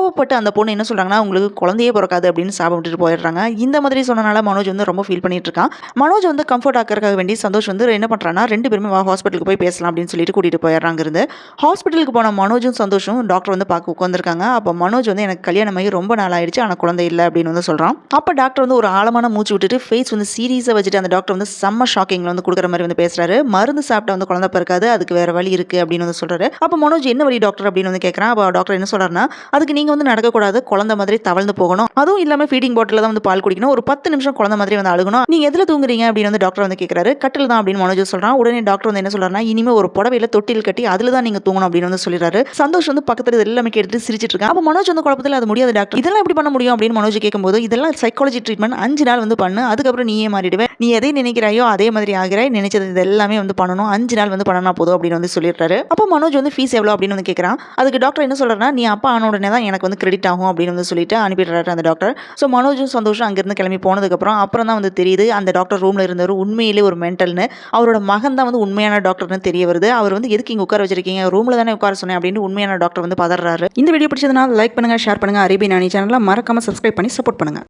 கோவப்பட்டு அந்த பொண்ணு என்ன சொல்றாங்கன்னா, உங்களுக்கு குழந்தையே பிறக்காது அப்படின்னு சாபம் விட்டுட்டு போயிடுறாங்க. இந்த மாதிரி சொன்னனால மனோஜ் வந்து ரொம்ப ஃபீல் பண்ணிட்டு இருக்கான். மனோஜ் வந்து கம்ஃபர்ட் ஆக்கறதுக்காக வேண்டி சந்தோஷ் வந்து என்ன பண்றான்னா, 2 பேருமே வா ஹாஸ்பிட்டலுக்கு போய் பேசலாம் அப்படின்னு சொல்லிட்டு கூட்டிட்டு போயிடுறாங்க இருந்து. ஹாஸ்பிட்டலுக்கு போன மனோஜும் சந்தோஷும் டாக்டர் வந்து பார்க்க உட்காந்துருக்காங்க. அப்போ மனோஜ் வந்து எனக்கு கல்யாணம் ஆகி ரொம்ப நாள் ஆயிடுச்சு, ஆனா குழந்தை இல்லை அப்படின்னு வந்து சொல்றான். அப்போ டாக்டர் வந்து ஒரு ஆழமான மூச்சு விட்டுட்டு ஃபேஸ் வந்து சீரியஸா வச்சுட்டு அந்த டாக்டர் வந்து செம்ம ஷாக்கிங்ல வந்து கொடுக்குற மாதிரி வந்து பேசுறாரு. மருந்து சாப்பிட்டா வந்து குழந்தை பிறக்காது, அதுக்கு வேற வழி இருக்கு அப்படின்னு வந்து சொல்றாரு. அப்போ மனோஜ் என்ன வழி டாக்டர் அப்படின்னு வந்து கேட்கறான். அப்போ டாக்டர் என்ன சொல்றாருன்னா, அதுக்கு நீங்க வந்து நடக்கக்கூடாது, குழந்தை மாதிரி தவழ்ந்து போகணும், அதுவும் இல்லாம ஃபீடிங் பாட்டில தான் வந்து பால் குடிக்கணும், ஒரு 10 நிமிஷம் குழந்தை மாதிரி வந்து அழுகணும், நீங்க எதுல தூங்குறீங்க அப்படின்னு வந்து டாக்டர் வந்து கேட்கறாரு. கட்டில் தான் அப்படின்னு மனோஜ் சொல்றான். உடனே டாக்டர் வந்து என்ன சொல்றாருன்னா, இனிமே ஒரு புடவையில தொட்டில் கட்டி அதுல தான் நீங்க தூங்கணும் அப்படின்னு வந்து சொல்லிடுறாரு. சந்தோஷ் வந்து பக்கத்துல இது எல்லாமே கேட்டுட்டு சிரிச்சிட்டு இருக்கான். அப்போ மனோஜ் வந்து குழப்பத்தில் அது முடியாது டாக்டர், இதெல்லாம் எப்படி பண்ண முடியும் அப்படின்னு மனோஜ் கேட்கும்போது, இதெல்லாம் சைக்காலஜி ட்ரீட்மெண்ட் 5 நாள் வந்து பண்ணு, அதுக்கப்புறம் நீயே மாறிடுவே, நீ எதை நினைக்கிறாயோ அதே மாதிரி ஆகிறாய், நினைச்சது இது எல்லாமே வந்து பண்ணணும், 5 நாள் வந்து பண்ணனா போதும் அப்படின்னு வந்து சொல்லிடுறாரு. அப்போ மனோஜ் வந்து ஃபீஸ் எவ்வளோ அப்படின்னு வந்து கேட்கறான். அதுக்கு டாக்டர் என்ன சொல்றாருன்னா, நீ அப்பா ஆன உடனே தான் எனக்கு வந்து கிரெடிட் ஆகும் அப்படின்னு வந்து சொல்லிட்டு அனுப்பிடுறாரு அந்த டாக்டர். ஸோ மனோஜும் சந்தோஷம் அங்கிருந்து கிளம்பி போனதுக்கப்புறம் அப்புறம் தான் வந்து தெரியுது அந்த டாக்டர் ரூமில் இருந்தவர் உண்மையிலே ஒரு மென்டல்னு, அவரோட மகன் தான் வந்து உண்மையான டாக்டர்னு தெரிய வருது. அவர் வந்து எதுக்கு இங்கே உட்கார வச்சிருக்கீங்க, ரூமில் தானே உட்கார சொன்னேன் அப்படின்னு உண்மையான டாக்டர் வந்து பதறாரு. இந்த வீடியோ பிடிச்சதுனால லைக் பண்ணுங்க, ஷேர் பண்ணுங்க. அரேபியன் அணி சேனலை மறக்காம சப்ஸ்கிரைப் பண்ணி சப்போர்ட் பண்ணுங்க.